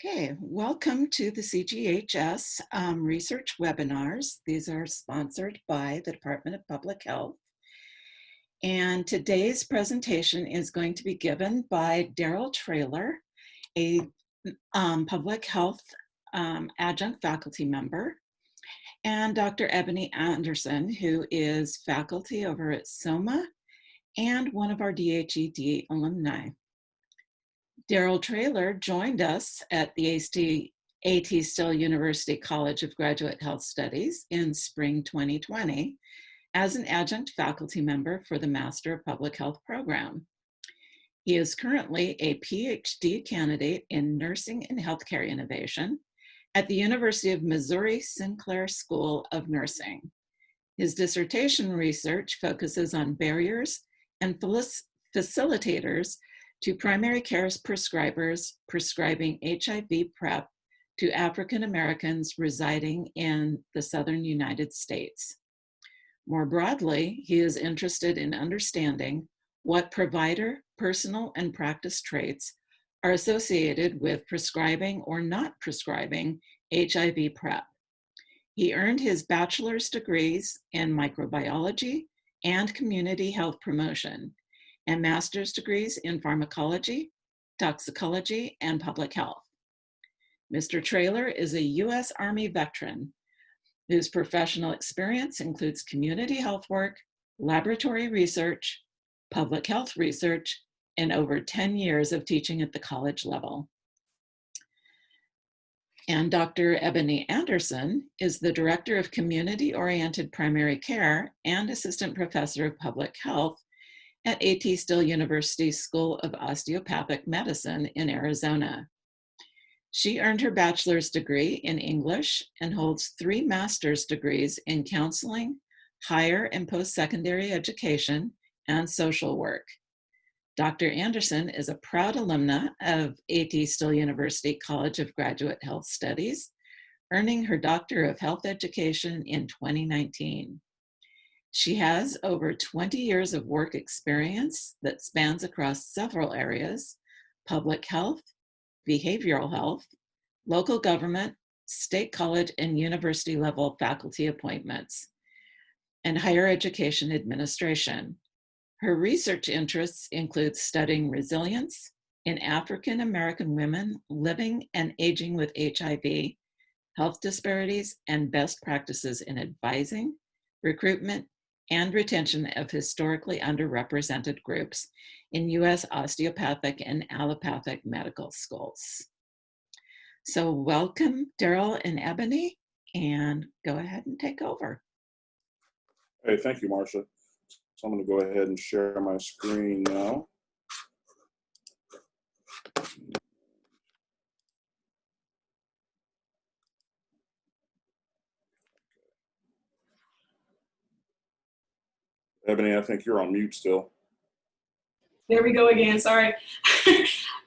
Okay, welcome to the CGHS research webinars. These are sponsored by the Department of Public Health. And today's presentation is going to be given by Daryl Traylor, a public health adjunct faculty member, and Dr. Eboni Anderson, who is faculty over at SOMA and one of our DHEd alumni. Daryl Traylor joined us at the A.T. Still University College of Graduate Health Studies in spring 2020 as an adjunct faculty member for the Master of Public Health program. He is currently a PhD candidate in Nursing and Healthcare Innovation at the University of Missouri-Sinclair School of Nursing. His dissertation research focuses on barriers and facilitators to primary care prescribers prescribing HIV PrEP to African Americans residing in the southern United States. More broadly, he is interested in understanding what provider, personal, and practice traits are associated with prescribing or not prescribing HIV PrEP. He earned his bachelor's degrees in microbiology and community health promotion, and master's degrees in pharmacology, toxicology, and public health. Mr. Traylor is a U.S. Army veteran whose professional experience includes community health work, laboratory research, public health research, and over 10 years of teaching at the college level. And Dr. Eboni Anderson is the Director of Community-Oriented Primary Care and Assistant Professor of Public Health at A.T. Still University School of Osteopathic Medicine in Arizona. She earned her bachelor's degree in English and holds 3 master's degrees in counseling, higher and post-secondary education, and social work. Dr. Anderson is a proud alumna of A.T. Still University College of Graduate Health Studies, earning her Doctor of Health Education in 2019. She has over 20 years of work experience that spans across several areas: public health, behavioral health, local government, state college and university level faculty appointments, and higher education administration. Her research interests include studying resilience in African American women living and aging with HIV, health disparities, and best practices in advising, recruitment, and retention of historically underrepresented groups in U.S. osteopathic and allopathic medical schools. So welcome, Daryl and Eboni, and go ahead and take over. Hey, thank you, Marcia. So I'm going to go ahead and share my screen now. Eboni, I think you're on mute still. There we go again, sorry.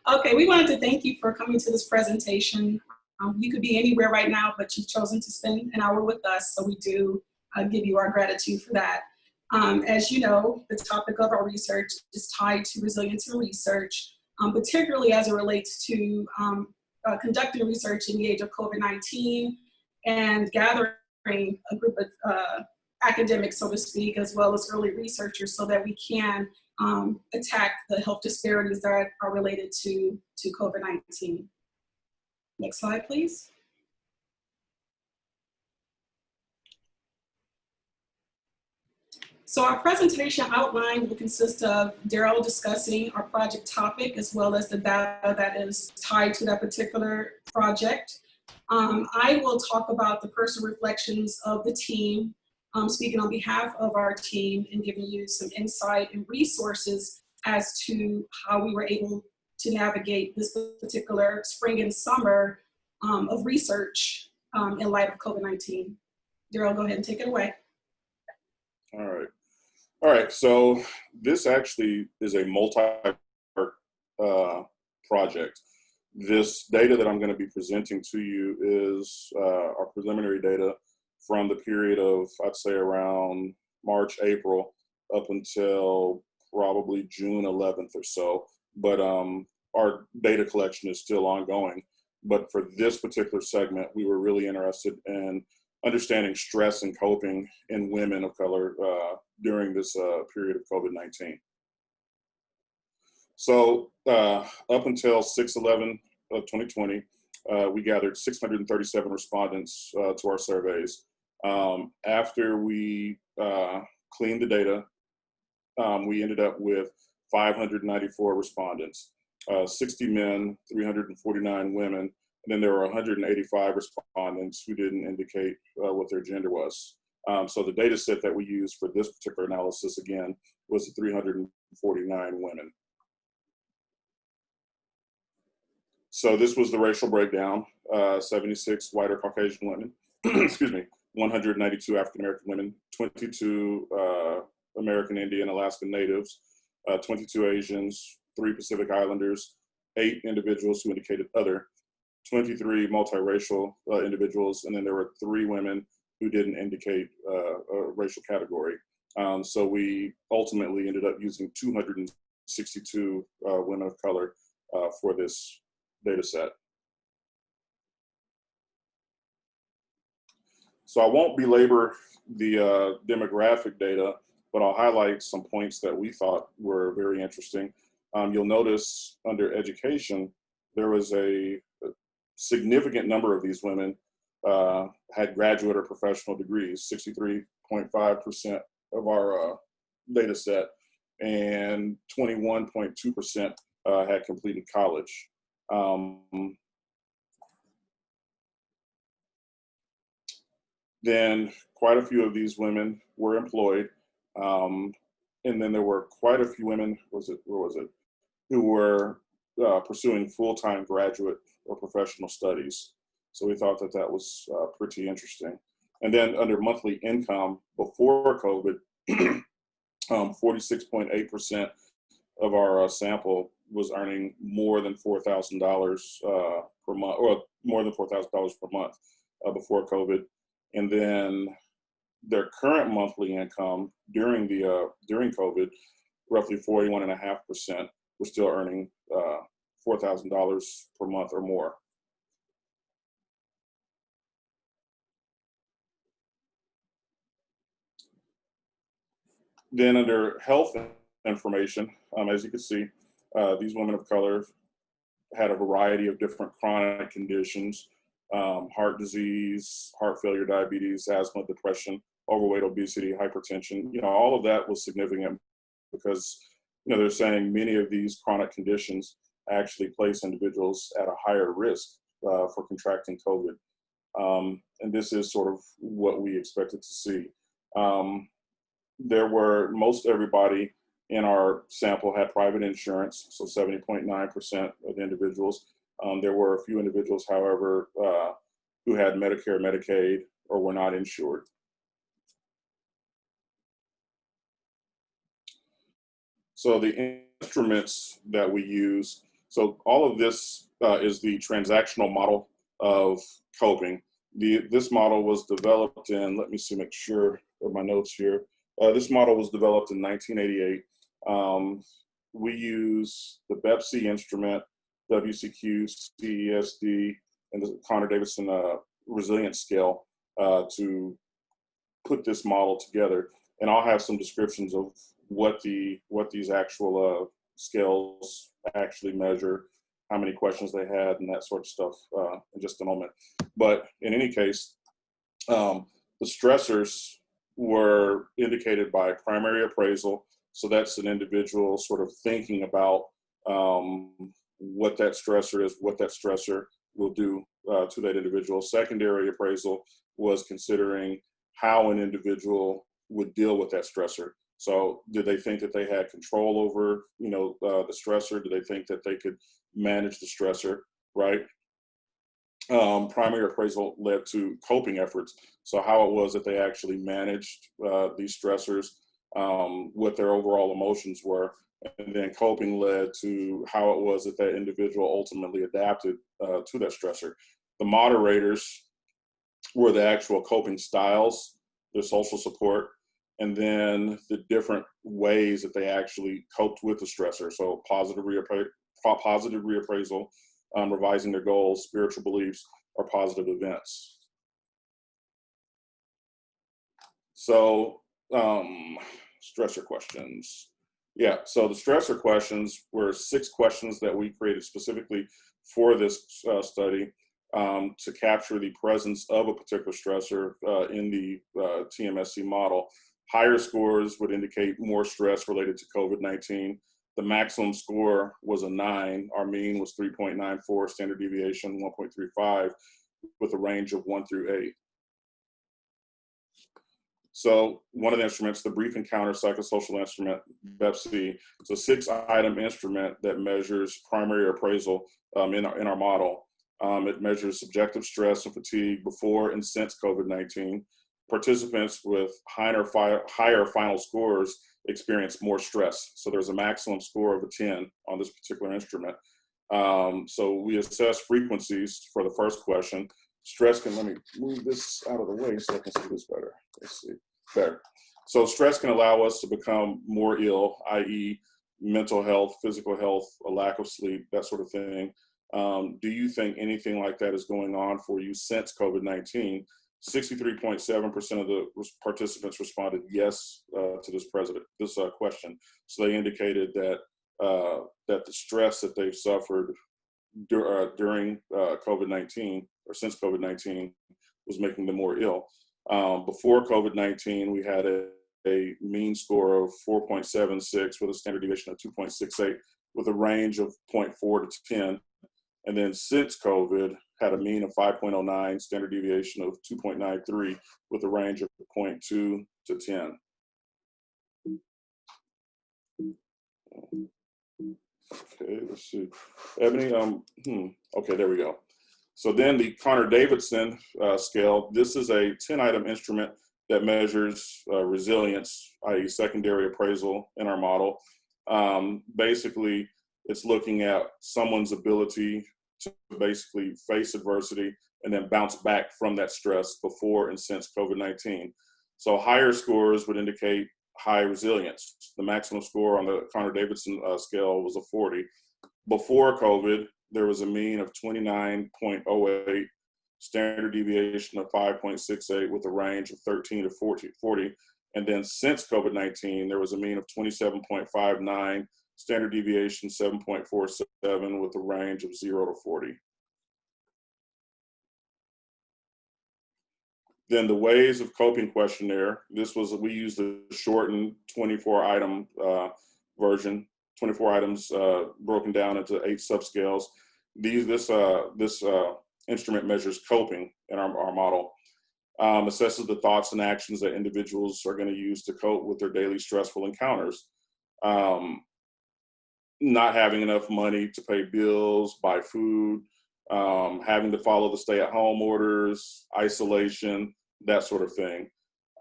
Okay, we wanted to thank you for coming to this presentation. You could be anywhere right now, but you've chosen to spend an hour with us, so we do give you our gratitude for that. As you know, the topic of our research is tied to resilience in research, particularly as it relates to conducting research in the age of COVID-19 and gathering a group of academics, so to speak, as well as early researchers, so that we can attack the health disparities that are related to COVID-19. Next slide, please. So our presentation outline will consist of Daryl discussing our project topic as well as the data that is tied to that particular project. I will talk about the personal reflections of the team, speaking on behalf of our team and giving you some insight and resources as to how we were able to navigate this particular spring and summer of research in light of COVID-19. Daryl, go ahead and take it away. All right, so this actually is a multi-part project. This data that I'm going to be presenting to you is our preliminary data from the period of, I'd say, around March, April, up until probably June 11th or so. But our data collection is still ongoing. But for this particular segment, we were really interested in understanding stress and coping in women of color during this period of COVID-19. So up until 6/11 of 2020, we gathered 637 respondents to our surveys. After we cleaned the data, we ended up with 594 respondents, 60 men, 349 women, and then there were 185 respondents who didn't indicate what their gender was. So the data set that we used for this particular analysis, again, was the 349 women. So this was the racial breakdown: 76 white or Caucasian women, excuse me, 192 African-American women, 22 American Indian Alaska Natives, 22 Asians, 3 Pacific Islanders, 8 individuals who indicated other, 23 multiracial individuals, and then there were 3 women who didn't indicate a racial category. So we ultimately ended up using 262 women of color for this data set. So I won't belabor the demographic data, but I'll highlight some points that we thought were very interesting. You'll notice under education, there was a significant number of these women had graduate or professional degrees, 63.5% of our data set, and 21.2% had completed college. Then quite a few of these women were employed. And then there were quite a few women, who were pursuing full-time graduate or professional studies. So we thought that that was pretty interesting. And then under monthly income before COVID, 46.8% of our sample was earning more than $4,000 per month, or more than $4,000 per month before COVID. And then their current monthly income during COVID, roughly 41.5%, were still earning $4,000 per month or more. Then under health information, as you can see, these women of color had a variety of different chronic conditions: heart disease, heart failure, diabetes, asthma, depression, overweight, obesity, hypertension. All of that was significant because, they're saying many of these chronic conditions actually place individuals at a higher risk for contracting COVID. And this is sort of what we expected to see. Most everybody in our sample had private insurance, so 70.9% of the individuals. There were a few individuals, however, who had Medicare, Medicaid, or were not insured. So the instruments that we use, so all of this is the transactional model of coping. This model was developed in, let me see, make sure of my notes here. This model was developed in 1988. We use the BEPC instrument, WCQ, CESD, and the Connor-Davidson resilience scale to put this model together. And I'll have some descriptions of what these actual scales actually measure, how many questions they had, and that sort of stuff in just a moment. But in any case, the stressors were indicated by primary appraisal. So that's an individual sort of thinking about what that stressor is, what that stressor will do to that individual. Secondary appraisal was considering how an individual would deal with that stressor. So did they think that they had control over, the stressor? Did they think that they could manage the stressor, right? Primary appraisal led to coping efforts. So how it was that they actually managed these stressors, what their overall emotions were. And then coping led to how it was that that individual ultimately adapted to that stressor. The moderators were the actual coping styles, their social support, and then the different ways that they actually coped with the stressor. So positive reappraisal, revising their goals, spiritual beliefs, or positive events. So stressor questions. Yeah, so the stressor questions were 6 questions that we created specifically for this study to capture the presence of a particular stressor in the TMSC model. Higher scores would indicate more stress related to COVID-19. The maximum score was a 9. Our mean was 3.94, standard deviation 1.35, with a range of 1 through 8. So one of the instruments, the Brief Encounter Psychosocial Instrument, BEPC, is a 6-item instrument that measures primary appraisal in our model. It measures subjective stress and fatigue before and since COVID-19. Participants with higher final scores experience more stress. So there's a maximum score of a 10 on this particular instrument. So we assess frequencies for the first question. Stress can, let me move this out of the way so I can see this better. Let's see, better. So stress can allow us to become more ill, i.e. mental health, physical health, a lack of sleep, that sort of thing. Do you think anything like that is going on for you since COVID-19? 63.7% of the participants responded yes to this question. So they indicated that that the stress that they've suffered during COVID-19 or since COVID-19 was making them more ill. Before COVID-19, we had a mean score of 4.76 with a standard deviation of 2.68 with a range of 0.4 to 10. And then since COVID, had a mean of 5.09, standard deviation of 2.93 with a range of 0.2 to 10. Okay, let's see. Eboni, okay, there we go. So then the Connor-Davidson scale, this is a 10-item instrument that measures resilience, i.e. secondary appraisal in our model. Basically, it's looking at someone's ability to basically face adversity and then bounce back from that stress before and since COVID-19. So higher scores would indicate high resilience. The maximum score on the Connor-Davidson scale was a 40. Before COVID, there was a mean of 29.08, standard deviation of 5.68 with a range of 13 to 40. And then since COVID-19, there was a mean of 27.59, standard deviation 7.47 with a range of 0 to 40. Then the ways of coping questionnaire, we used the shortened 24-item version, 24 items broken down into 8 subscales. This instrument measures coping in our model, assesses the thoughts and actions that individuals are going to use to cope with their daily stressful encounters. Not having enough money to pay bills, buy food, having to follow the stay-at-home orders, isolation, that sort of thing.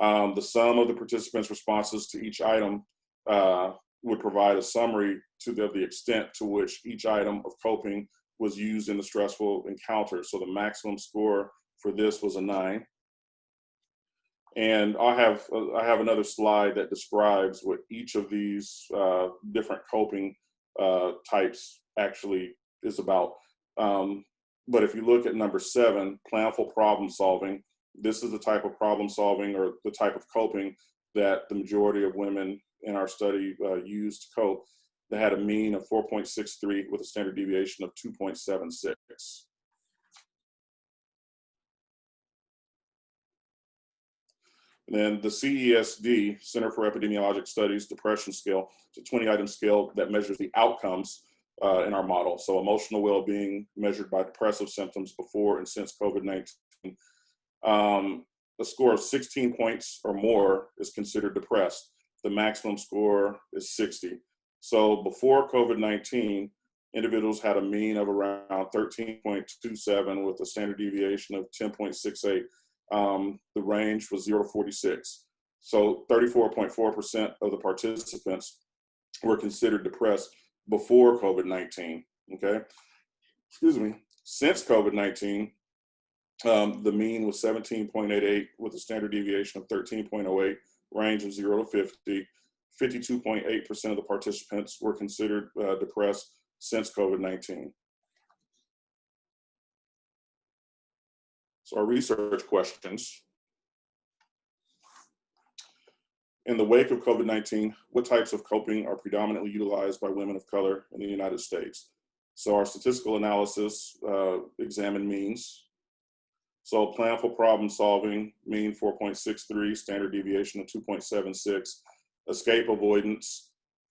The sum of the participants' responses to each item would provide a summary of the extent to which each item of coping was used in the stressful encounter. So the maximum score for this was a 9. And I have another slide that describes what each of these different coping types actually is about. But if you look at number 7, planful problem solving, this is the type of problem solving or the type of coping that the majority of women in our study used to cope. They had a mean of 4.63 with a standard deviation of 2.76. And then the CESD, Center for Epidemiologic Studies, depression scale, it's a 20-item scale that measures the outcomes in our model. So emotional well-being measured by depressive symptoms before and since COVID-19. A score of 16 points or more is considered depressed. The maximum score is 60. So before COVID-19, individuals had a mean of around 13.27 with a standard deviation of 10.68. The range was 0 to 46. So 34.4% of the participants were considered depressed before COVID-19, okay? Excuse me. Since COVID-19, the mean was 17.88 with a standard deviation of 13.08, range of 0 to 50. 52.8% of the participants were considered depressed since COVID-19. So our research questions. In the wake of COVID-19, what types of coping are predominantly utilized by women of color in the United States? So our statistical analysis examined means. So planful problem solving, mean 4.63, standard deviation of 2.76, escape avoidance,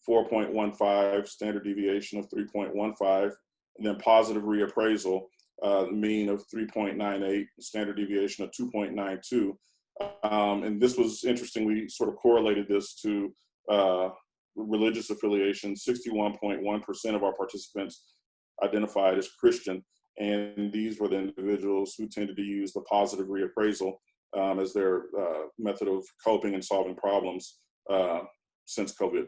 4.15, standard deviation of 3.15, and then positive reappraisal, mean of 3.98, standard deviation of 2.92. And this was interesting. We sort of correlated this to religious affiliation. 61.1% of our participants identified as Christian, and these were the individuals who tended to use the positive reappraisal as their method of coping and solving problems since COVID.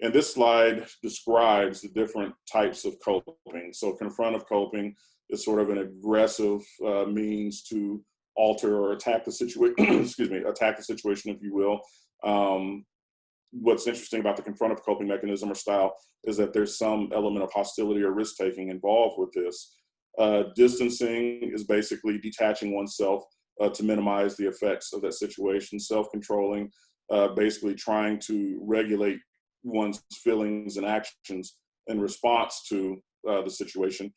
And this slide describes the different types of coping. So confrontive coping is sort of an aggressive means to alter or attack the situation, excuse me, attack the situation, if you will. What's interesting about the confrontive coping mechanism or style is that there's some element of hostility or risk-taking involved with this. Distancing is basically detaching oneself to minimize the effects of that situation. Self-controlling, basically trying to regulate one's feelings and actions in response to the situation.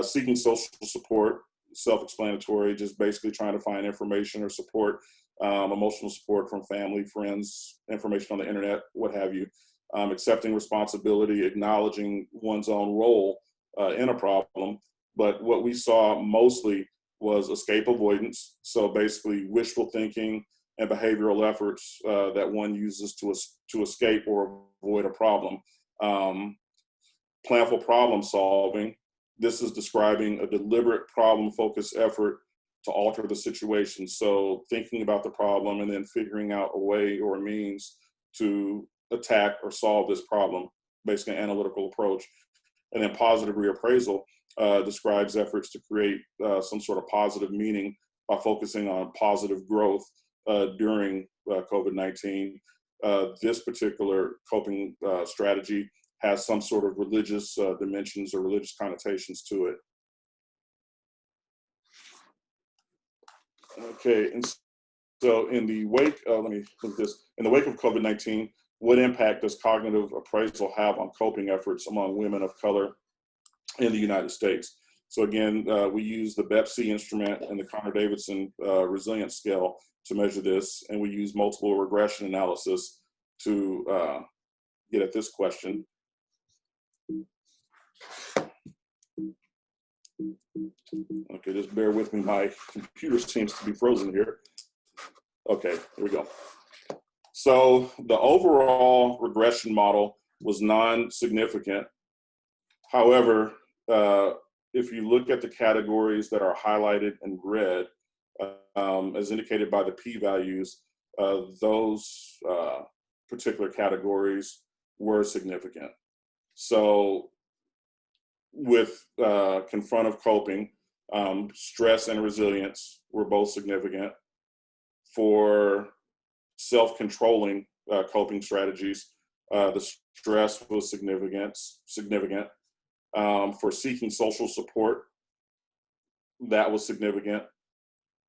Seeking social support, self-explanatory, just basically trying to find information or support, emotional support from family, friends, information on the internet, what have you. Accepting responsibility, acknowledging one's own role in a problem. But what we saw mostly was escape avoidance. So basically wishful thinking and behavioral efforts that one uses to escape or avoid a problem. Planful problem solving. This is describing a deliberate problem-focused effort to alter the situation. So thinking about the problem and then figuring out a way or a means to attack or solve this problem, basically an analytical approach. And then positive reappraisal describes efforts to create some sort of positive meaning by focusing on positive growth during COVID-19. This particular coping strategy has some sort of religious dimensions or religious connotations to it. Okay, and so in the wake of, let me look at this, in the wake of COVID-19, what impact does cognitive appraisal have on coping efforts among women of color in the United States? So again, we use the BEPC instrument and the Connor-Davidson resilience scale to measure this, and we use multiple regression analysis to get at this question. Okay, just bear with me. My computer seems to be frozen here. Okay, here we go. So the overall regression model was non-significant. However, if you look at the categories that are highlighted in red, as indicated by the p-values, those particular categories were significant. So with confrontive coping, stress and resilience were both significant. For self-controlling coping strategies, the stress was significant. For seeking social support, that was significant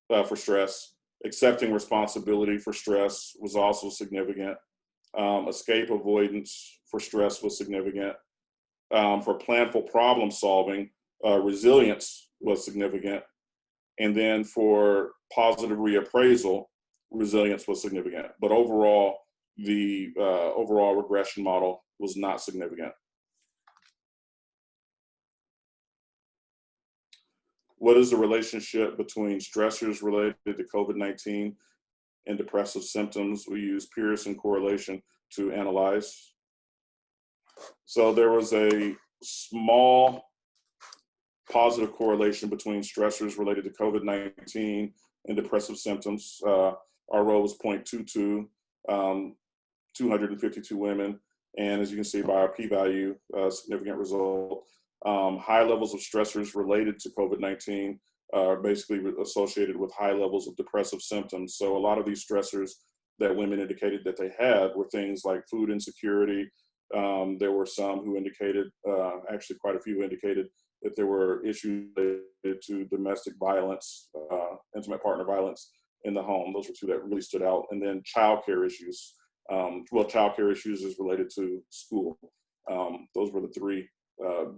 for stress. Accepting responsibility for stress was also significant. Escape avoidance for stress was significant. For planful problem solving, resilience was significant. And then for positive reappraisal, resilience was significant. But overall, the overall regression model was not significant. What is the relationship between stressors related to COVID-19 and depressive symptoms? We use Pearson correlation to analyze. So there was a small positive correlation between stressors related to COVID-19 and depressive symptoms. Our rho was 0.22, 252 women. And as you can see by our p-value, significant result. High levels of stressors related to COVID-19 are basically associated with high levels of depressive symptoms. So a lot of these stressors that women indicated that they had were things like food insecurity. There were some who indicated, actually quite a few indicated that there were issues related to domestic violence, intimate partner violence in the home. Those were two that really stood out. And then childcare issues. Well, childcare issues is related to school. Those were the three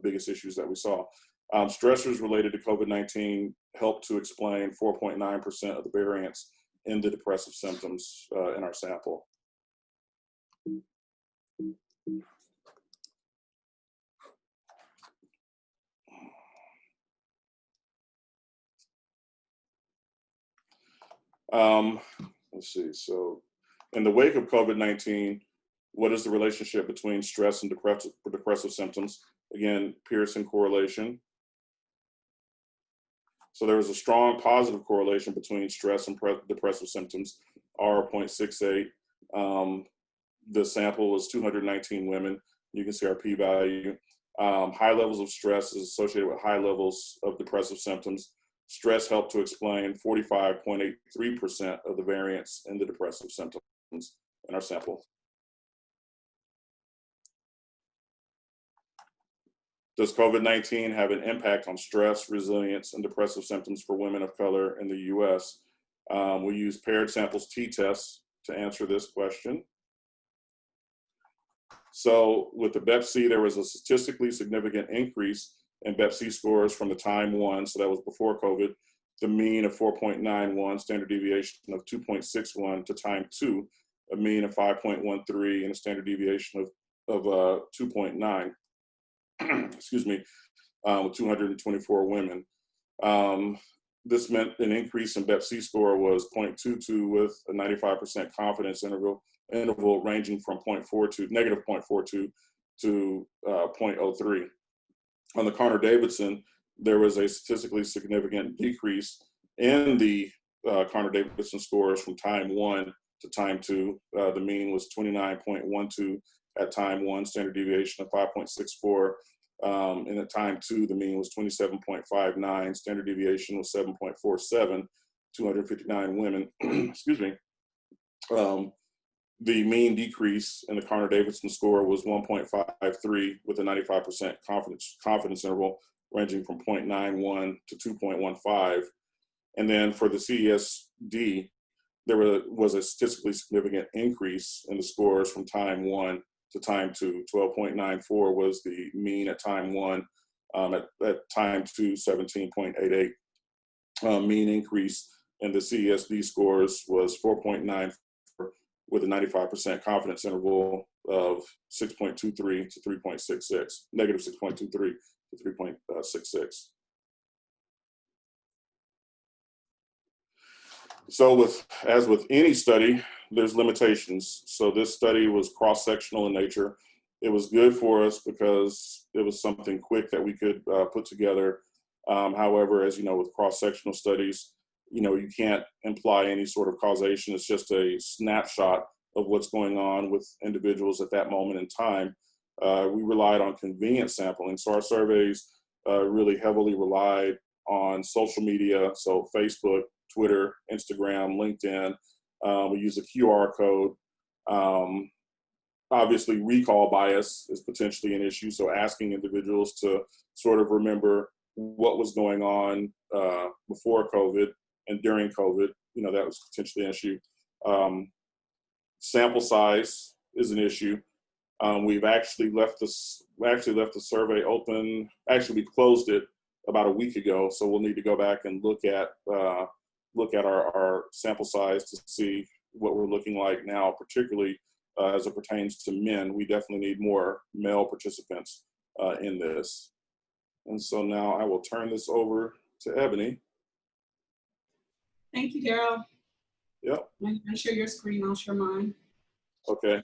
biggest issues that we saw. Stressors related to COVID-19 helped to explain 4.9% of the variance in the depressive symptoms in our sample. Let's see, so in the wake of COVID-19, what is the relationship between stress and depressive symptoms? Again, Pearson correlation. So there was a strong positive correlation between stress and depressive symptoms, R 0.68. The sample was 219 women. You can see our p-value. High levels of stress is associated with high levels of depressive symptoms. Stress helped to explain 45.83% of the variance in the depressive symptoms in our sample. Does COVID-19 have an impact on stress, resilience, and depressive symptoms for women of color in the US? We use paired samples t-tests to answer this question. So with the BEP-C, there was a statistically significant increase in BEP-C scores from the time 1, so that was before COVID, the mean of 4.91, standard deviation of 2.61, to time 2, a mean of 5.13, and a standard deviation of 2.9. Excuse me, with 224 women. This meant an increase in BEP-C score was 0.22 with a 95% confidence interval ranging from negative 0.42 to 0.03. On the Connor-Davidson, there was a statistically significant decrease in the Connor-Davidson scores from time 1 to time 2. The mean was 29.12 at time 1, standard deviation of 5.64. And at time 2, the mean was 27.59, standard deviation was 7.47, 259 women. Excuse me. The mean decrease in the Connor-Davidson score was 1.53 with a 95% confidence interval ranging from 0.91 to 2.15. And then for the CESD, there was a statistically significant increase in the scores from time 1 to time 2. 12.94 was the mean at time 1. At time 2, 17.88. Mean increase in the CESD scores was 4.94 with a 95% confidence interval of 6.23 to 3.66, negative 6.23 to 3.66. So as with any study, there's limitations. So this study was cross-sectional in nature. It was good for us because it was something quick that we could put together. However, as you know, with cross-sectional studies, you can't imply any sort of causation. It's just a snapshot of what's going on with individuals at that moment in time. We relied on convenient sampling. So our surveys really heavily relied on social media. So Facebook, Twitter, Instagram, LinkedIn. We use a QR code. Obviously, recall bias is potentially an issue. So asking individuals to sort of remember what was going on before COVID and during COVID, that was potentially an issue. Sample size is an issue. We've actually left the survey open. Actually, we closed it about a week ago, so we'll need to go back and look at our sample size to see what we're looking like now, particularly as it pertains to men. We definitely need more male participants in this. And so now I will turn this over to Eboni. Thank you, Daryl. Yep. I share your screen, I'll share mine. Okay.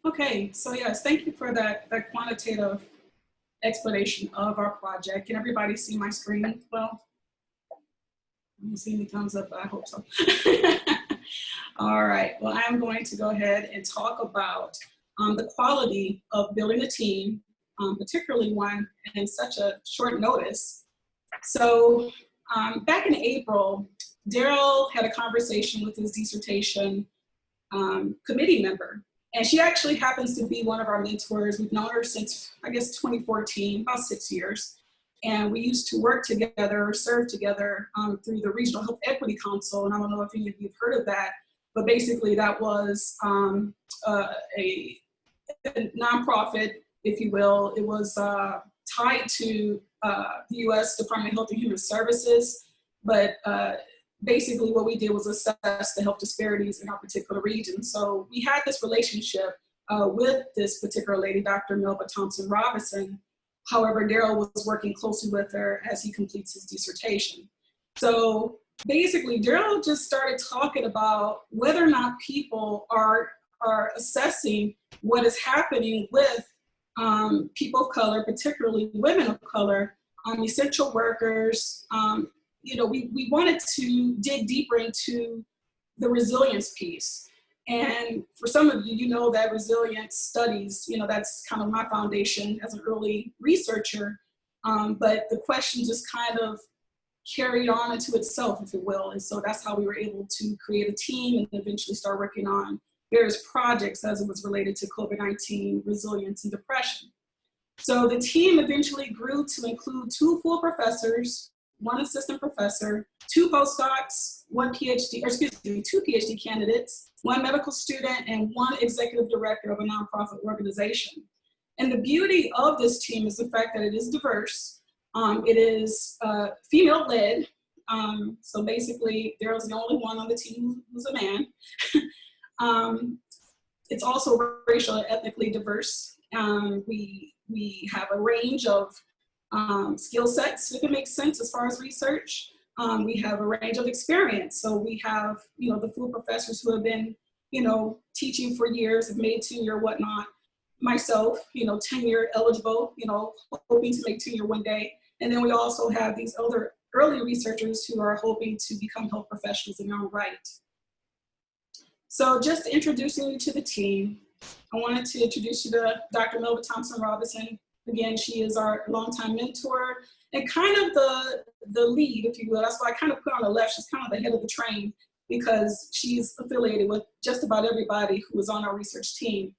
Okay, so yes, thank you for that quantitative explanation of our project. Can everybody see my screen well? I don't see any thumbs up, but I hope so. All right, well, I'm going to go ahead and talk about the quality of building a team, particularly one in such a short notice. So back in April, Daryl had a conversation with his dissertation committee member. And she actually happens to be one of our mentors. We've known her since, I guess, 2014, about 6 years. And we used to work together, or serve together through the Regional Health Equity Council. And I don't know if any of you have heard of that, but basically that was a nonprofit, if you will. It was tied to the U.S. Department of Health and Human Services, but basically what we did was assess the health disparities in our particular region. So we had this relationship with this particular lady, Dr. Melba Thompson Robinson. However, Daryl was working closely with her as he completes his dissertation. So basically, Daryl just started talking about whether or not people are assessing what is happening with people of color, particularly women of color, essential workers. You know, we wanted to dig deeper into the resilience piece. And for some of you, you know that resilience studies, you know, that's kind of my foundation as an early researcher. But the question just kind of carried on into itself, if you will. And so that's how we were able to create a team and eventually start working on various projects as it was related to COVID-19, resilience, and depression. So the team eventually grew to include 2 full professors, 1 assistant professor, 2 postdocs, 2 PhD candidates, 1 medical student, and 1 executive director of a nonprofit organization. And the beauty of this team is the fact that it is diverse. It is female-led. So basically, Daryl's the only one on the team who's a man. It's also racial and ethnically diverse. We have a range of skill sets, if it makes sense, as far as research. We have a range of experience. So we have, you know, the full professors who have been, you know, teaching for years, have made tenure, whatnot. Myself, you know, tenure eligible, you know, hoping to make tenure one day. And then we also have these other early researchers who are hoping to become health professionals in their own right. So just introducing you to the team, I wanted to introduce you to Dr. Melba Thompson Robinson. Again, she is our longtime mentor and kind of the lead, if you will. That's why I kind of put on the left. She's kind of the head of the train because she's affiliated with just about everybody who is on our research team.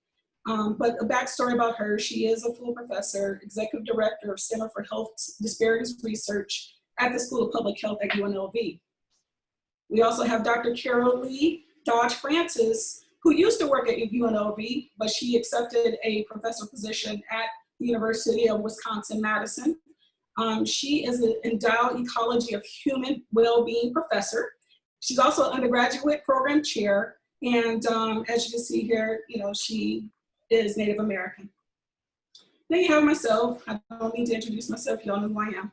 But a backstory about her: she is a full professor, executive director of Center for Health Disparities Research at the School of Public Health at UNLV. We also have Dr. Carol Lee Dodge Francis, who used to work at UNLV, but she accepted a professor position at the University of Wisconsin-Madison. She is an endowed ecology of human well-being professor. She's also an undergraduate program chair, and as you can see here, you know, she is Native American. Then you have myself. I don't need to introduce myself, y'all know who I am.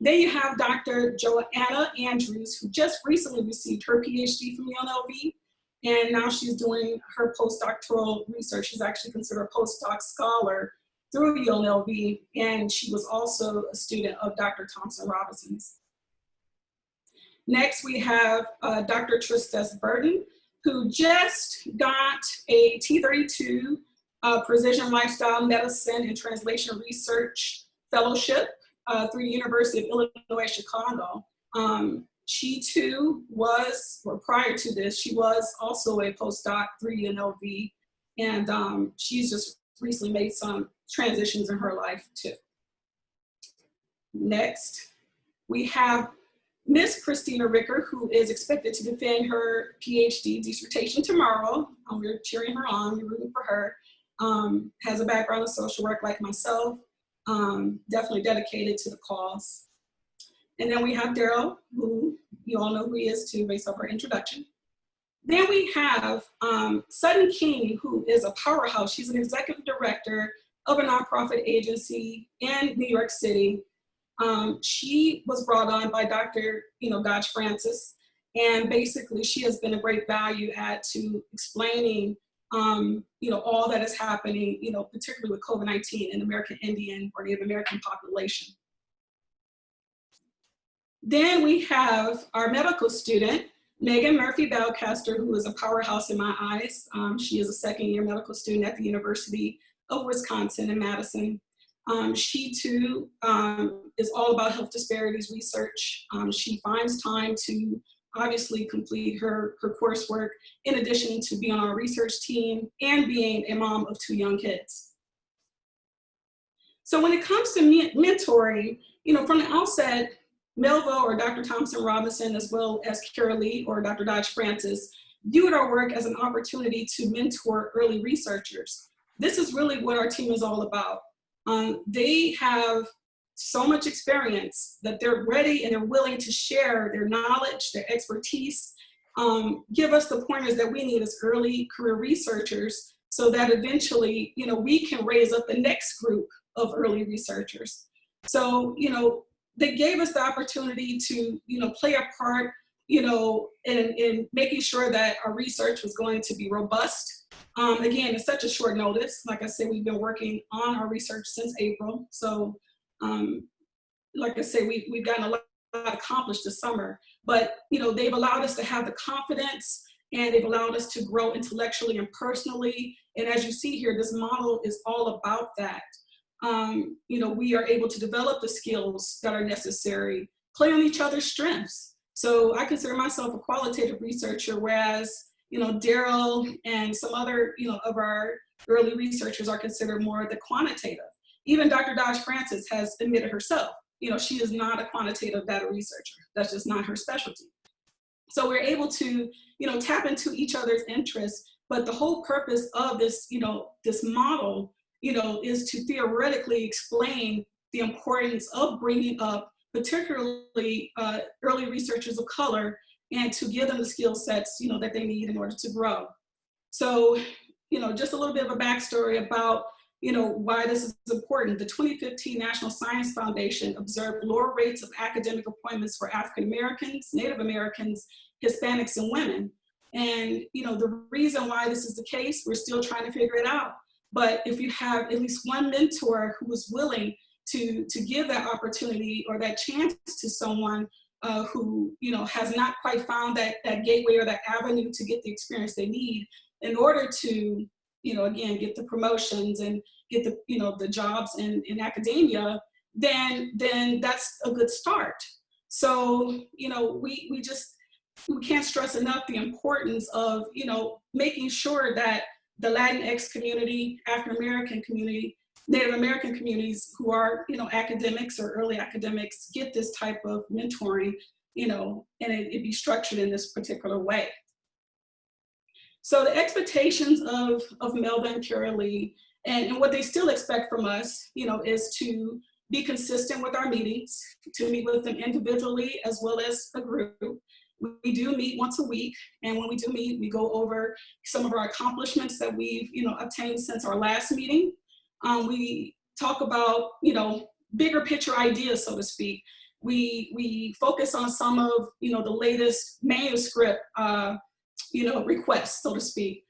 Then you have Dr. Joanna Andrews, who just recently received her PhD from UNLV, and now she's doing her postdoctoral research. She's actually considered a postdoc scholar through UNLV, and she was also a student of Dr. Thompson Robinson's. Next, we have Dr. Tristesse Burton, who just got a T32 Precision Lifestyle Medicine and Translation Research Fellowship through the University of Illinois, Chicago. She too was, or prior to this, she was also a postdoc through UNLV, and she's just recently made some transitions in her life too. Next, we have Miss Christina Ricker, who is expected to defend her PhD dissertation tomorrow. We're cheering her on, we're rooting for her. Has a background in social work like myself, definitely dedicated to the cause. And then we have Daryl, who you all know who he is too, based off our introduction. Then we have Sutton King, who is a powerhouse. She's an executive director of a nonprofit agency in New York City. She was brought on by Dr. Dodge Francis, and basically she has been a great value add to explaining all that is happening, particularly with COVID-19 in the American Indian or Native American population. Then we have our medical student, Megan Murphy Belcaster, who is a powerhouse in my eyes. She is a second-year medical student at the University of Wisconsin in Madison. She too is all about health disparities research. She finds time to obviously complete her coursework in addition to being on our research team and being a mom of 2 young kids. So when it comes to mentoring, from the outset, Melva or Dr. Thompson Robinson, as well as Kara Lee or Dr. Dodge Francis, viewed our work as an opportunity to mentor early researchers. This is really what our team is all about. They have so much experience that they're ready and they're willing to share their knowledge, their expertise, give us the pointers that we need as early career researchers so that eventually, we can raise up the next group of early researchers. So, they gave us the opportunity to, play a part, in making sure that our research was going to be robust. Again, it's such a short notice. Like I said, we've been working on our research since April. So, like I say, we've gotten a lot accomplished this summer, but, they've allowed us to have the confidence and they've allowed us to grow intellectually and personally. And as you see here, this model is all about that. We are able to develop the skills that are necessary, play on each other's strengths. So I consider myself a qualitative researcher, whereas, Daryl and some other, of our early researchers are considered more the quantitative. Even Dr. Dodge Francis has admitted herself, she is not a quantitative data researcher. That's just not her specialty. So we're able to, tap into each other's interests, but the whole purpose of this, this model, is to theoretically explain the importance of bringing up particularly early researchers of color and to give them the skill sets, that they need in order to grow. So, just a little bit of a backstory about, why this is important. The 2015 National Science Foundation observed lower rates of academic appointments for African Americans, Native Americans, Hispanics, and women. And, the reason why this is the case, we're still trying to figure it out. But if you have at least one mentor who is willing to give that opportunity or that chance to someone who, has not quite found that gateway or that avenue to get the experience they need in order to, again, get the promotions and get the, the jobs in academia, then that's a good start. So, we can't stress enough the importance of, making sure that the Latinx community, African American community, Native American communities who are, academics or early academics get this type of mentoring, and it be structured in this particular way. So the expectations of Melva and Kara Lee and what they still expect from us, is to be consistent with our meetings, to meet with them individually as well as a group. We do meet once a week, and when we do meet, we go over some of our accomplishments that we've, obtained since our last meeting. We talk about, bigger picture ideas, so to speak. We focus on some of, the latest manuscript, requests, so to speak.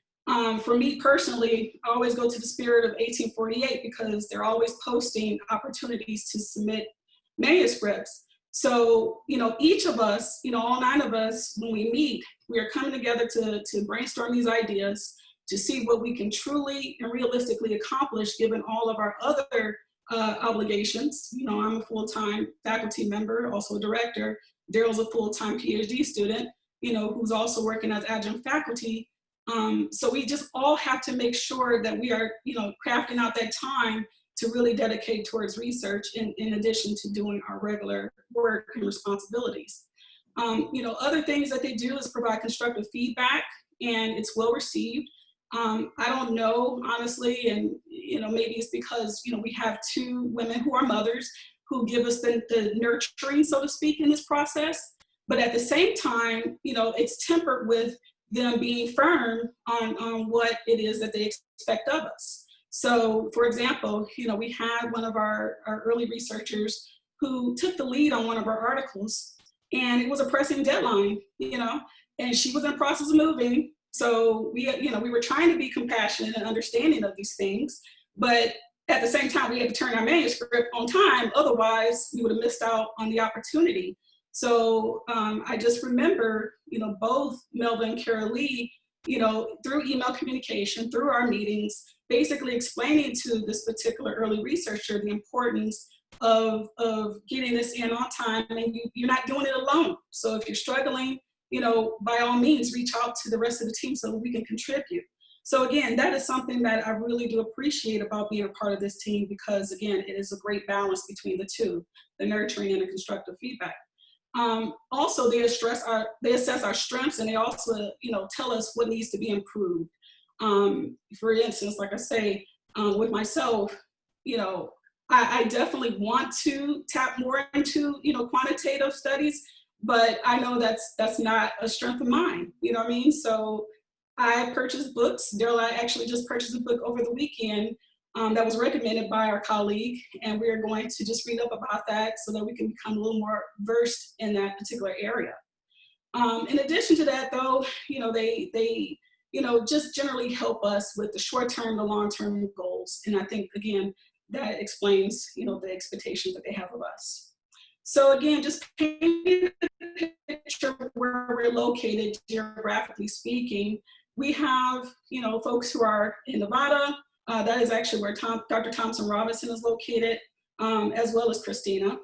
For me personally, I always go to the spirit of 1848 because they're always posting opportunities to submit manuscripts. So, each of us, all 9 of us, when we meet, we are coming together to brainstorm these ideas, to see what we can truly and realistically accomplish given all of our other obligations. I'm a full-time faculty member, also a director. Daryl's a full-time PhD student, who's also working as adjunct faculty. So we just all have to make sure that we are, crafting out that time to really dedicate towards research in addition to doing our regular work and responsibilities. Other things that they do is provide constructive feedback, and it's well received. I don't know, honestly, and maybe it's because we have 2 women who are mothers who give us the nurturing, so to speak, in this process. But at the same time, it's tempered with them being firm on what it is that they expect of us. So, for example, we had one of our early researchers who took the lead on one of our articles, and it was a pressing deadline, and she was in the process of moving. So we were trying to be compassionate and understanding of these things, but at the same time, we had to turn our manuscript on time. Otherwise, we would have missed out on the opportunity. So I just remember, both Melva and Kara Lee through email communication, through our meetings, basically explaining to this particular early researcher the importance of getting this in on time, and you're not doing it alone. So if you're struggling, by all means, reach out to the rest of the team so that we can contribute. So again, that is something that I really do appreciate about being a part of this team, because again, it is a great balance between the two, the nurturing and the constructive feedback. Also, they assess our strengths, and they also, tell us what needs to be improved. For instance, like I say, with myself, I definitely want to tap more into, quantitative studies, but I know that's not a strength of mine, you know what I mean? So I purchased books. Daryl, I actually just purchased a book over the weekend that was recommended by our colleague, and we are going to just read up about that so that we can become a little more versed in that particular area. In addition to that, though, they just generally help us with the short-term to long-term goals, and I think again that explains the expectations that they have of us. So again, just painting a picture of where we're located geographically speaking, we have folks who are in Nevada. That is actually where Dr. Thompson Robinson is located, as well as Christina.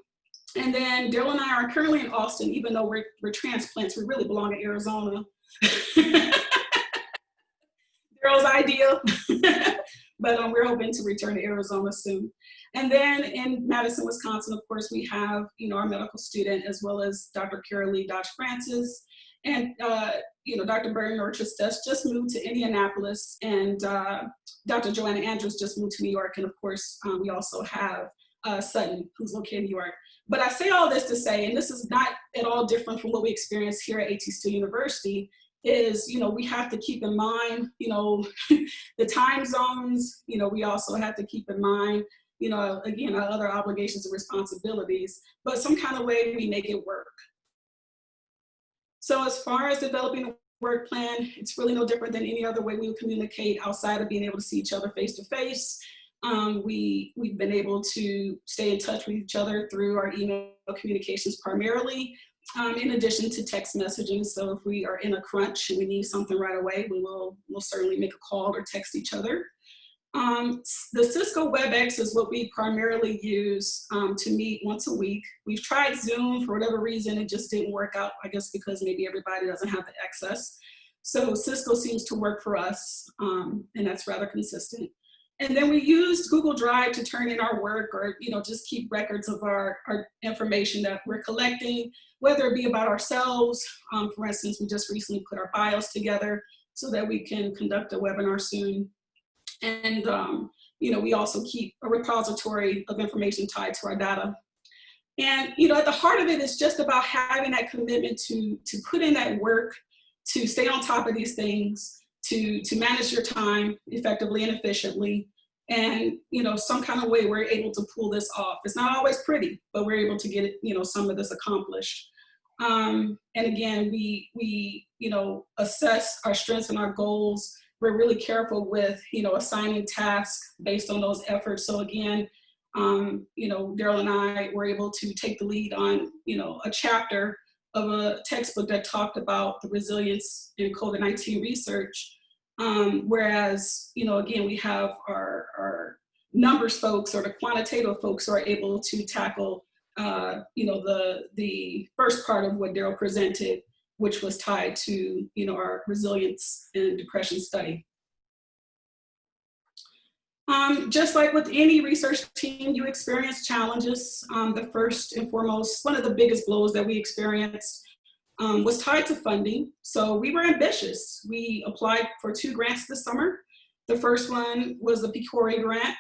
And then Daryl and I are currently in Austin, even though we're transplants, we really belong in Arizona. Daryl's idea, but we're hoping to return to Arizona soon. And then in Madison, Wisconsin, of course, we have our medical student, as well as Dr. Kara Lee Dodge Francis, and Dr. Burton Orchis just moved to Indianapolis, and Dr. Joanna Andrews just moved to New York, and of course we also have Sutton, who's located in New York. But I say all this to say, and this is not at all different from what we experience here at AT Still University, is we have to keep in mind the time zones. We also have to keep in mind again our other obligations and responsibilities, but some kind of way we make it work. So as far as developing a work plan, it's really no different than any other way we would communicate outside of being able to see each other face to face. We've been able to stay in touch with each other through our email communications primarily, in addition to text messaging. So if we are in a crunch and we need something right away, we'll certainly make a call or text each other. The Cisco WebEx is what we primarily use to meet once a week. We've tried Zoom. For whatever reason, it just didn't work out, I guess because maybe everybody doesn't have the access. So Cisco seems to work for us, and that's rather consistent. And then we used Google Drive to turn in our work, or just keep records of our information that we're collecting, whether it be about ourselves. For instance, we just recently put our bios together so that we can conduct a webinar soon. And we also keep a repository of information tied to our data. And at the heart of it is just about having that commitment to put in that work, to stay on top of these things, to manage your time effectively and efficiently. And some kind of way we're able to pull this off. It's not always pretty, but we're able to get it, some of this accomplished. And again, we assess our strengths and our goals. We're really careful with, assigning tasks based on those efforts. So again, Daryl and I were able to take the lead on, a chapter of a textbook that talked about the resilience in COVID-19 research. Whereas, again, we have our numbers folks or the quantitative folks who are able to tackle, the first part of what Daryl presented, which was tied to, our resilience and depression study. Just like with any research team, you experience challenges. The first and foremost, one of the biggest blows that we experienced was tied to funding. So we were ambitious. We applied for 2 grants this summer. The first one was the PCORI grant.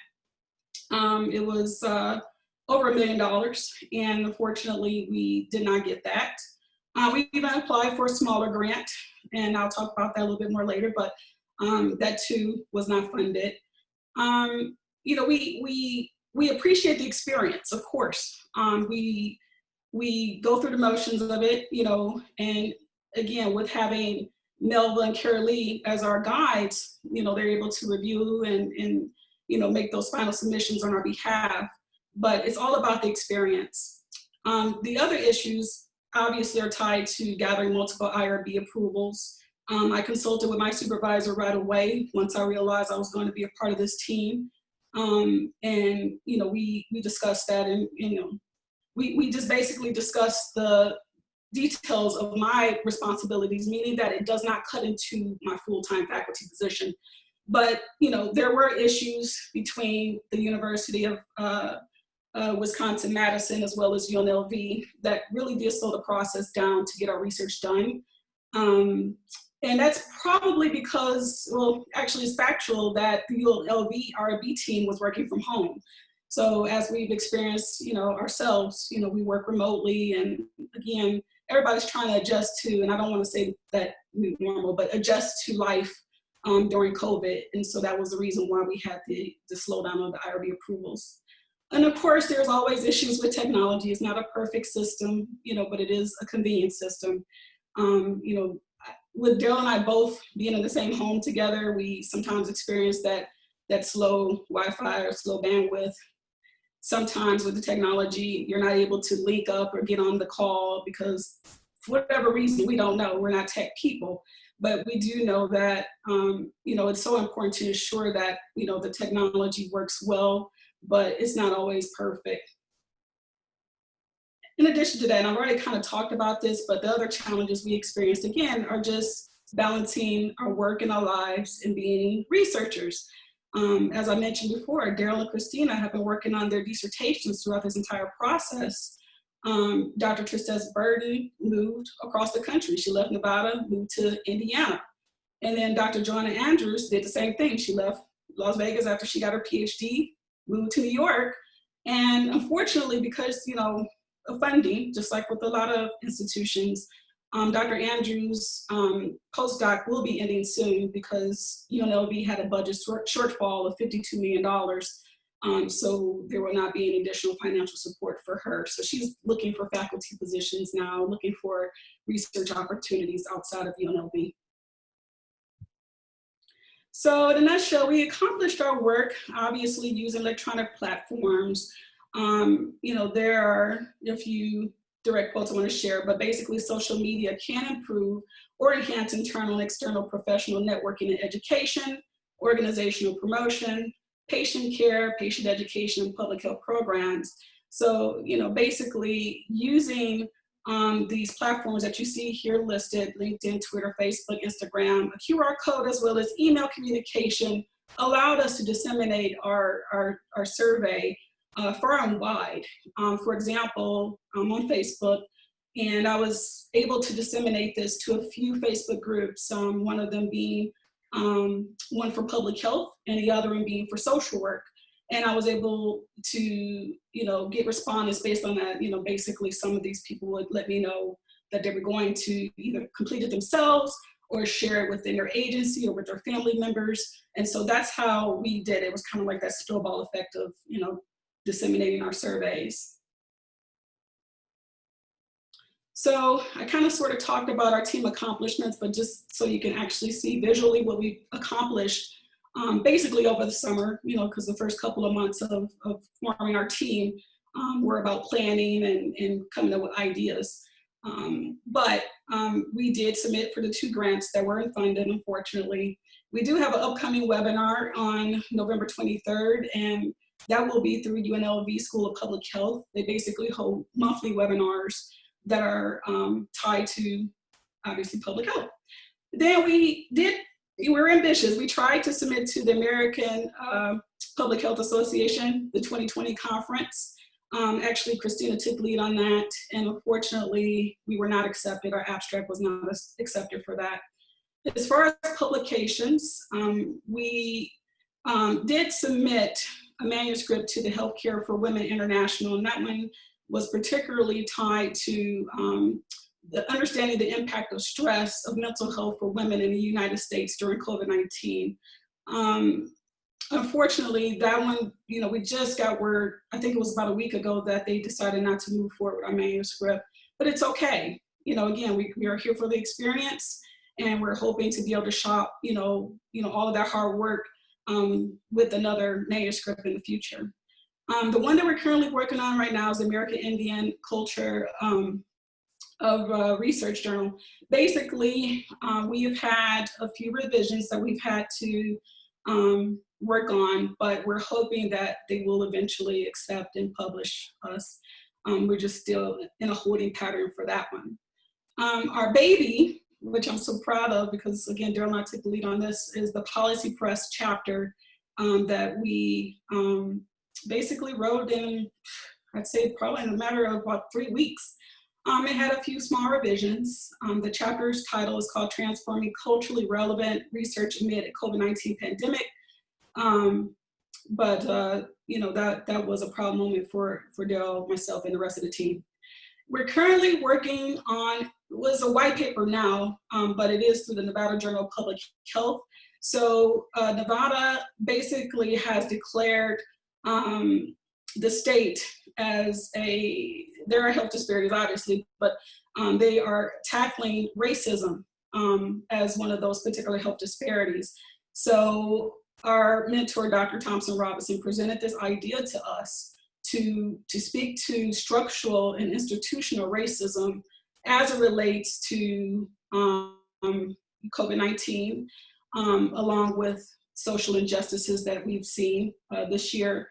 It was over $1 million, and unfortunately, we did not get that. We even applied for a smaller grant, and I'll talk about that a little bit more later, but that too was not funded. We appreciate the experience, of course. We go through the motions of it, and again, with having Melva and Kara Lee as our guides, they're able to review and make those final submissions on our behalf, but it's all about the experience. The other issues obviously are tied to gathering multiple IRB approvals. I consulted with my supervisor right away once I realized I was going to be a part of this team. And, we discussed that, and, we just basically discussed the details of my responsibilities, meaning that it does not cut into my full-time faculty position. But, there were issues between the University of Wisconsin-Madison as well as UNLV that really did slow the process down to get our research done. And that's probably because, well, actually it's factual that the UNLV RB team was working from home. So as we've experienced, ourselves, we work remotely, and again, everybody's trying to adjust to, and I don't want to say that new normal, but adjust to life during COVID. And so that was the reason why we had the slowdown of the IRB approvals. And of course, there's always issues with technology. It's not a perfect system, but it is a convenient system. With Daryl and I both being in the same home together, we sometimes experience that slow Wi-Fi or slow bandwidth. Sometimes with the technology, you're not able to link up or get on the call because for whatever reason, we don't know. We're not tech people, but we do know that, it's so important to ensure that, the technology works well, but it's not always perfect. In addition to that, and I've already kind of talked about this, but the other challenges we experienced, again, are just balancing our work and our lives and being researchers. As I mentioned before, Daryl and Christina have been working on their dissertations throughout this entire process. Dr. Tristesse Burden moved across the country. She left Nevada, moved to Indiana. And then Dr. Joanna Andrews did the same thing. She left Las Vegas after she got her PhD, moved to New York. And unfortunately, because, of funding, just like with a lot of institutions, Dr. Andrews' postdoc will be ending soon because UNLV had a budget shortfall of $52 million. So there will not be any additional financial support for her. So she's looking for faculty positions now, looking for research opportunities outside of UNLV. So in a nutshell, we accomplished our work, obviously using electronic platforms. There are a few direct quotes I want to share, but basically social media can improve or enhance internal and external professional networking and education, organizational promotion, patient care, patient education, and public health programs. So, basically using these platforms that you see here listed, LinkedIn, Twitter, Facebook, Instagram, a QR code, as well as email communication, allowed us to disseminate our survey far and wide. For example, I'm on Facebook, and I was able to disseminate this to a few Facebook groups, one of them being one for public health and the other one being for social work. And I was able to, get respondents based on that. Basically some of these people would let me know that they were going to either complete it themselves or share it within their agency or with their family members. And so that's how we did it. It was kind of like that snowball effect of, disseminating our surveys. So I kind of sort of talked about our team accomplishments, but just so you can actually see visually what we accomplished basically over the summer, because the first couple of months of forming our team were about planning and coming up with ideas. But we did submit for the 2 grants that weren't funded, unfortunately. We do have an upcoming webinar on November 23rd, and that will be through UNLV School of Public Health. They basically hold monthly webinars that are tied to, obviously, public health. Then we were ambitious. We tried to submit to the American Public Health Association, the 2020 conference. Actually, Christina took lead on that, and unfortunately, we were not accepted. Our abstract was not accepted for that. As far as publications, we did submit a manuscript to the Healthcare for Women International, and that one was particularly tied to the understanding the impact of stress of mental health for women in the United States during COVID-19. Unfortunately, that one, we just got word, I think it was about a week ago, that they decided not to move forward with our manuscript, but it's okay. Again, we are here for the experience, and we're hoping to be able to shop, all of that hard work with another manuscript in the future. The one that we're currently working on right now is American Indian culture research journal. Basically, we have had a few revisions that we've had to work on, but we're hoping that they will eventually accept and publish us. We're just still in a holding pattern for that one. Our baby, which I'm so proud of because again, Daryl and I took the lead on this, is the Policy Press chapter that we basically wrote in, I'd say probably in a matter of about 3 weeks. It had a few small revisions. The chapter's title is called Transforming Culturally Relevant Research Amid a COVID-19 Pandemic. You know, that was a proud moment for Daryl, myself, and the rest of the team. We're currently working on, was a white paper now, but it is through the Nevada Journal of Public Health. So Nevada basically has declared the state as there are health disparities obviously, but they are tackling racism as one of those particular health disparities. So our mentor, Dr. Thompson Robinson, presented this idea to us to speak to structural and institutional racism as it relates to COVID-19, along with social injustices that we've seen this year.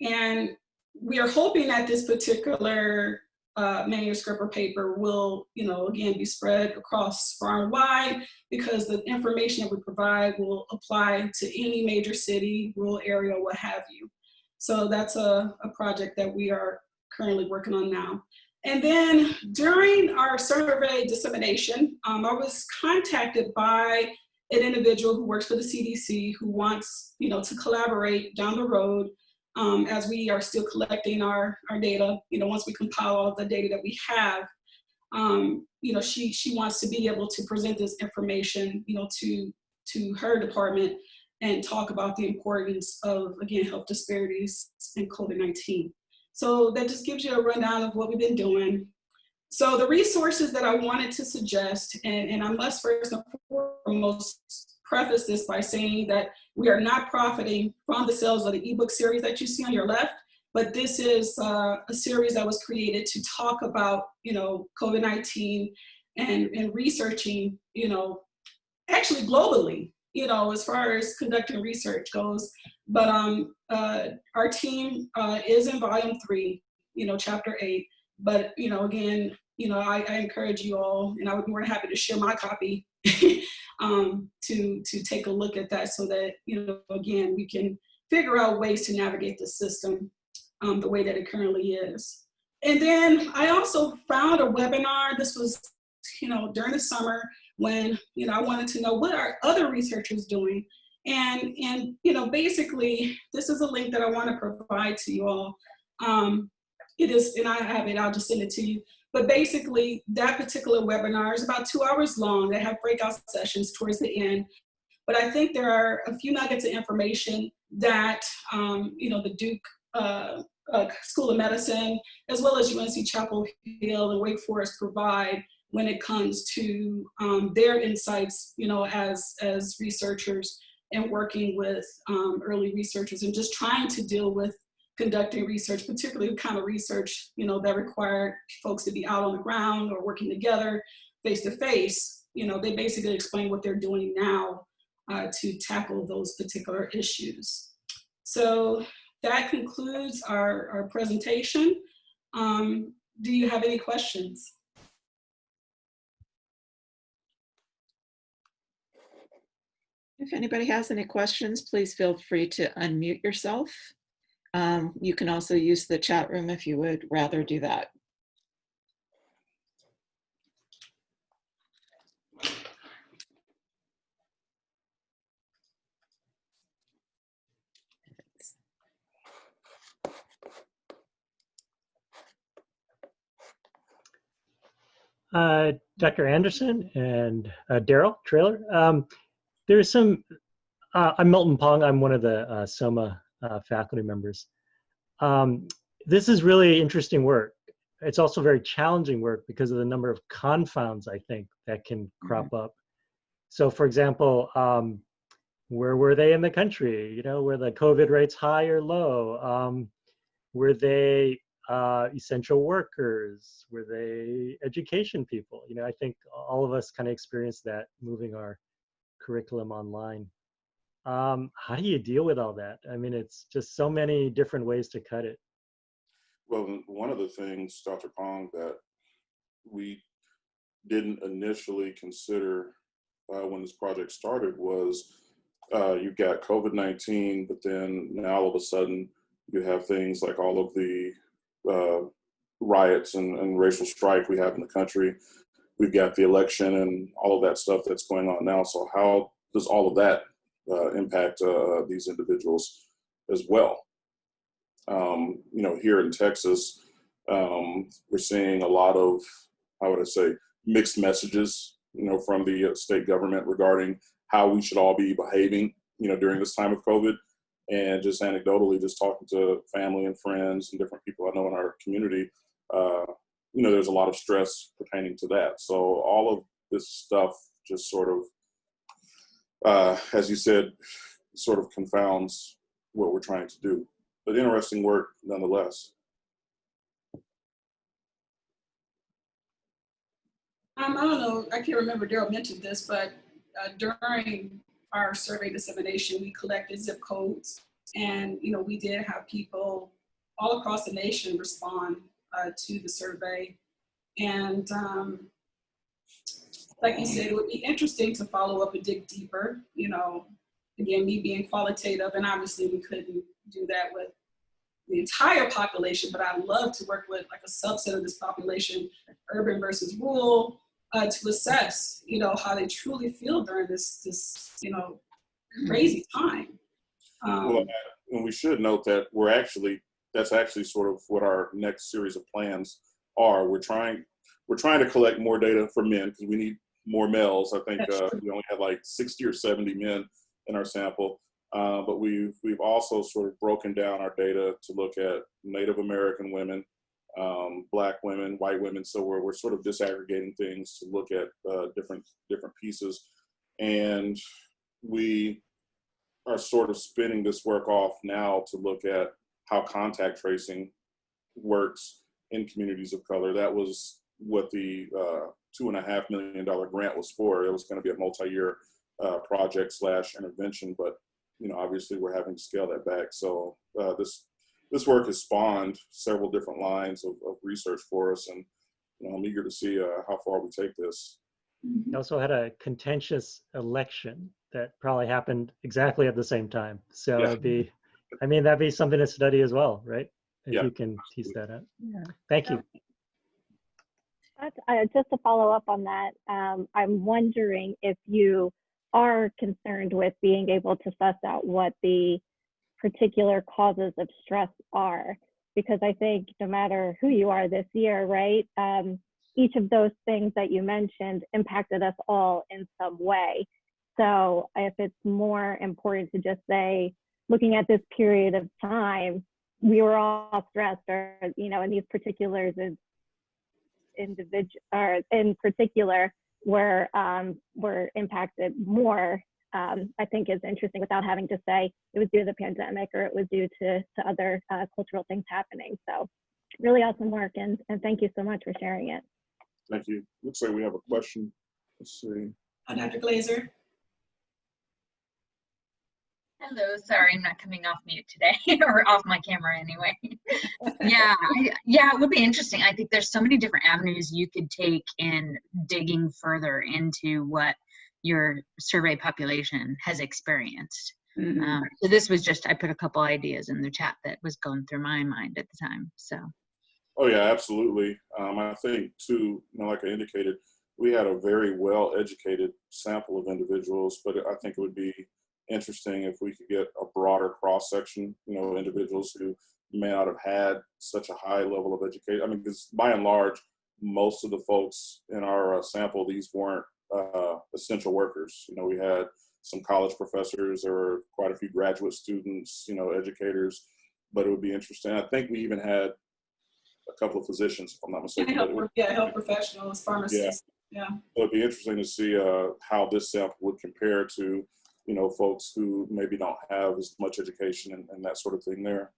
And we are hoping that this particular manuscript or paper will, you know, again, be spread across far and wide, because the information that we provide will apply to any major city, rural area, what have you. So that's a project that we are currently working on now. And then during our survey dissemination, I was contacted by an individual who works for the CDC who wants, you know, to collaborate down the road as we are still collecting our data. You know, once we compile all of the data that we have, you know, she wants to be able to present this information, you know, to her department and talk about the importance of, again, health disparities in COVID-19. So that just gives you a rundown of what we've been doing. So the resources that I wanted to suggest, and I must first and foremost preface this by saying that we are not profiting from the sales of the ebook series that you see on your left, but this is a series that was created to talk about, you know, COVID-19 and researching, you know, actually globally, you know, as far as conducting research goes. But our team is in volume 3, you know, chapter 8. But, you know, again, you know, I encourage you all, and I would be more than happy to share my copy to take a look at that so that, you know, again, we can figure out ways to navigate the system the way that it currently is. And then I also found a webinar. This was, you know, during the summer when, you know, I wanted to know what are other researchers doing. And you know, basically, this is a link that I want to provide to you all. It is, and I have it, I'll just send it to you. But basically, that particular webinar is about 2 hours long. They have breakout sessions towards the end. But I think there are a few nuggets of information that, you know, the Duke School of Medicine, as well as UNC Chapel Hill and Wake Forest provide when it comes to their insights, you know, as researchers and working with early researchers and just trying to deal with conducting research, particularly the kind of research, you know, that required folks to be out on the ground or working together face to face. You know, they basically explain what they're doing now to tackle those particular issues. So that concludes our presentation. Do you have any questions? If anybody has any questions, please feel free to unmute yourself. You can also use the chat room if you would rather do that. Dr. Anderson and Daryl Traylor. There's some, I'm Milton Pong, I'm one of the SOMA faculty members. This is really interesting work. It's also very challenging work because of the number of confounds, I think, that can crop up. So for example, where were they in the country? You know, were the COVID rates high or low? Were they essential workers? Were they education people? You know, I think all of us kind of experienced that moving our curriculum online. How do you deal with all that? I mean, it's just so many different ways to cut it. Well, one of the things, Dr. Pong, that we didn't initially consider when this project started was you've got COVID-19, but then now all of a sudden you have things like all of the riots and racial strife we have in the country. We've got the election and all of that stuff that's going on now. So how does all of that impact these individuals as well? You know, here in Texas, we're seeing a lot of, how would I say, mixed messages, you know, from the state government regarding how we should all be behaving, you know, during this time of COVID. And just anecdotally, just talking to family and friends and different people I know in our community, you know, there's a lot of stress pertaining to that. So all of this stuff just sort of, as you said, sort of confounds what we're trying to do. But interesting work nonetheless. I don't know, I can't remember Daryl mentioned this, but during our survey dissemination, we collected zip codes, and you know, we did have people all across the nation respond to the survey. And like you said, it would be interesting to follow up and dig deeper. You know, again, me being qualitative, and obviously we couldn't do that with the entire population, but I'd love to work with like a subset of this population, urban versus rural, to assess, you know, how they truly feel during this you know, crazy time. Well, and we should note that that's actually sort of what our next series of plans are. We're trying to collect more data for men because we need more males. I think we only have like 60 or 70 men in our sample. But we've also sort of broken down our data to look at Native American women, Black women, white women. So we're sort of disaggregating things to look at different pieces, and we are sort of spinning this work off now to look at how contact tracing works in communities of color. That was what the $2.5 million grant was for. It was going to be a multi-year project / intervention, but you know, obviously we're having to scale that back. So this work has spawned several different lines of research for us, and you know, I'm eager to see how far we take this. You also had a contentious election that probably happened exactly at the same time. So Yeah. that'd be something to study as well, right? If Yeah. you can tease that out. Yeah. Thank you. Just to follow up on that, I'm wondering if you are concerned with being able to suss out what the particular causes of stress are, because I think no matter who you are this year, right, each of those things that you mentioned impacted us all in some way. So if it's more important to just say, looking at this period of time, we were all stressed, or, you know, in these particulars is in particular were impacted more, I think is interesting, without having to say it was due to the pandemic or it was due to other cultural things happening. So really awesome work, and thank you so much for sharing it. Thank you. Looks like we have a question. Let's see. Dr. Glazer. Hello, sorry, I'm not coming off mute today, or off my camera anyway. Yeah, it would be interesting. I think there's so many different avenues you could take in digging further into what your survey population has experienced. Mhm. So this was just, I put a couple ideas in the chat that was going through my mind at the time, so. Oh yeah, absolutely. I think too, you know, like I indicated, we had a very well-educated sample of individuals, but I think it would be interesting if we could get a broader cross-section, you know, individuals who may not have had such a high level of education. I mean, because by and large, most of the folks in our sample, these weren't essential workers. You know, we had some college professors, there were quite a few graduate students, you know, educators, but it would be interesting. I think we even had a couple of physicians, if I'm not mistaken. Health professionals, pharmacists. Yeah. So it'd be interesting to see how this sample would compare to, you know, folks who maybe don't have as much education and that sort of thing there.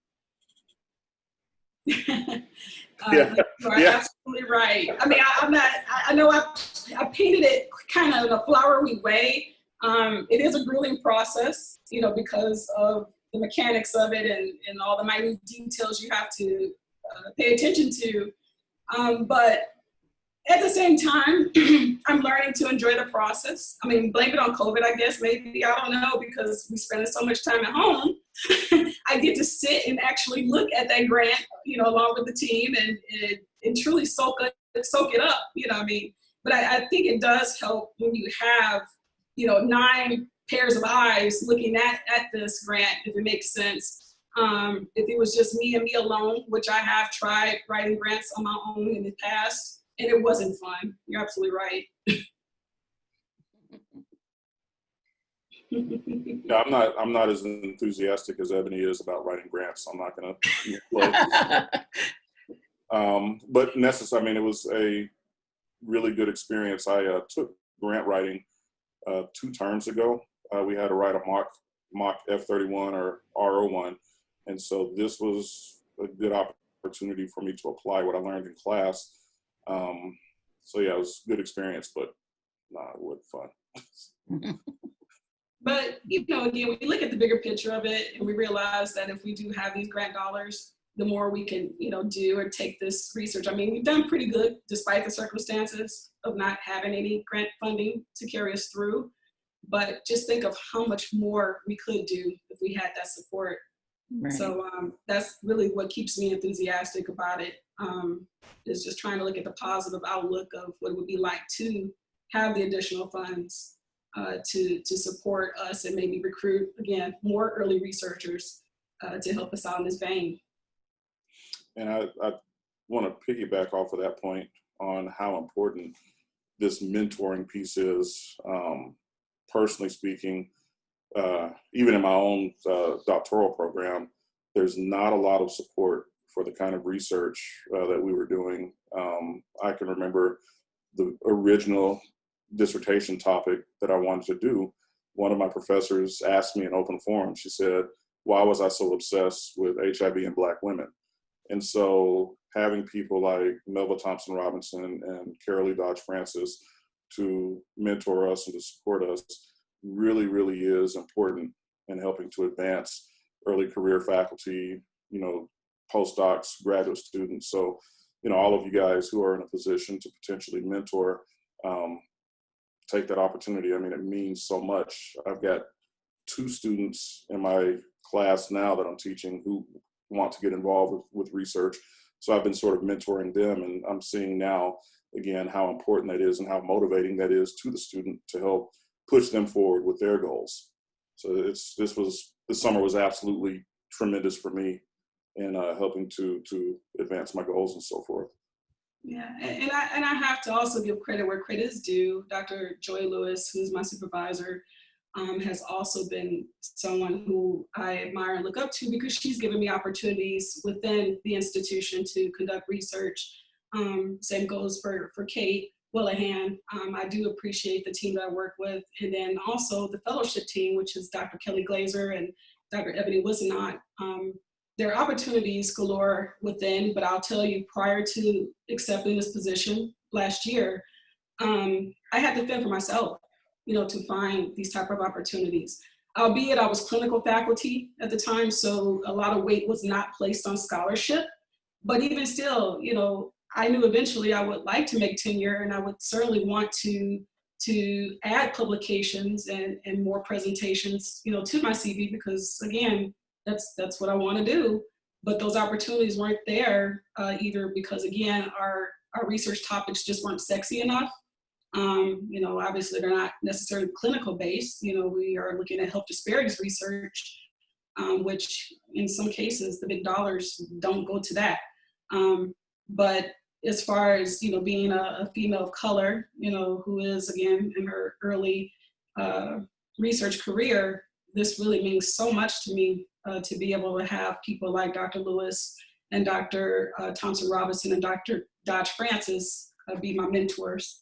Yeah. You are Yeah. absolutely right. I mean, I know I painted it kind of in a flowery way. It is a grueling process, because of the mechanics of it and all the minute details you have to pay attention to. But at the same time, I'm learning to enjoy the process. I mean, blame it on COVID, I guess, maybe, I don't know, because we spend so much time at home. I get to sit and actually look at that grant, along with the team and truly soak it up, what I mean? But I think it does help when you have, 9 pairs of eyes looking at this grant, if it makes sense. If it was just me and me alone, which I have tried writing grants on my own in the past, and it wasn't fun. You're absolutely right. Yeah, I'm not as enthusiastic as Eboni is about writing grants. I'm not going to play. But necessary. I mean, it was a really good experience. I took grant writing 2 terms ago. We had to write a mock F31 or R01, and so this was a good opportunity for me to apply what I learned in class. So yeah, it was a good experience, but it wasn't fun. But, again, we look at the bigger picture of it and we realize that if we do have these grant dollars, the more we can, do or take this research. I mean, we've done pretty good despite the circumstances of not having any grant funding to carry us through. But just think of how much more we could do if we had that support. Right. So that's really what keeps me enthusiastic about it, is just trying to look at the positive outlook of what it would be like to have the additional funds to support us and maybe recruit, again, more early researchers to help us out in this vein. And I want to piggyback off of that point on how important this mentoring piece is. Personally speaking, even in my own doctoral program, there's not a lot of support for the kind of research that we were doing. I can remember the original dissertation topic that I wanted to do. One of my professors asked me in open forum, she said, why was I so obsessed with HIV in Black women? And so having people like Melba Thompson Robinson and Carolee Dodge Francis to mentor us and to support us really, really is important in helping to advance early career faculty, postdocs, graduate students. So, all of you guys who are in a position to potentially mentor, take that opportunity. I mean, it means so much. I've got 2 students in my class now that I'm teaching who want to get involved with research. So I've been sort of mentoring them, and I'm seeing now, again, how important that is and how motivating that is to the student to help push them forward with their goals. So this summer was absolutely tremendous for me in helping to advance my goals and so forth. Yeah, and I have to also give credit where credit is due. Dr. Joy Lewis, who's my supervisor, has also been someone who I admire and look up to because she's given me opportunities within the institution to conduct research. Same goes for Kate Willihan. I do appreciate the team that I work with. And then also the fellowship team, which is Dr. Kelly Glazer and Dr. Eboni Wisnot. There are opportunities galore within, but I'll tell you, prior to accepting this position last year, I had to fend for myself, to find these type of opportunities. Albeit I was clinical faculty at the time, so a lot of weight was not placed on scholarship. But even still, I knew eventually I would like to make tenure, and I would certainly want to add publications and more presentations, to my CV, because again, that's what I want to do. But those opportunities weren't there, either because again, our research topics just weren't sexy enough. Obviously they're not necessarily clinical based. We are looking at health disparities research, which in some cases the big dollars don't go to that. But as far as, being a female of color, who is again in her early research career, this really means so much to me to be able to have people like Dr. Lewis and Dr. Thompson Robinson and Dr. Dodge Francis be my mentors.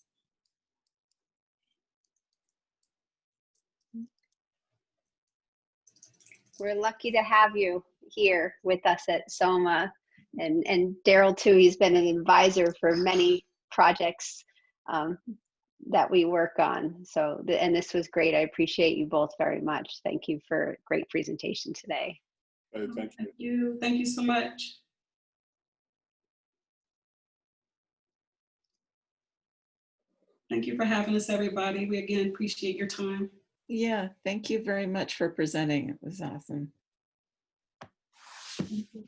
We're lucky to have you here with us at SOMA. And Daryl too, he's been an advisor for many projects that we work on. So, and this was great. I appreciate you both very much. Thank you for a great presentation today. Hey, thank you. Thank you. Thank you so much. Thank you for having us, everybody. We again appreciate your time. Yeah, thank you very much for presenting. It was awesome. Thank you.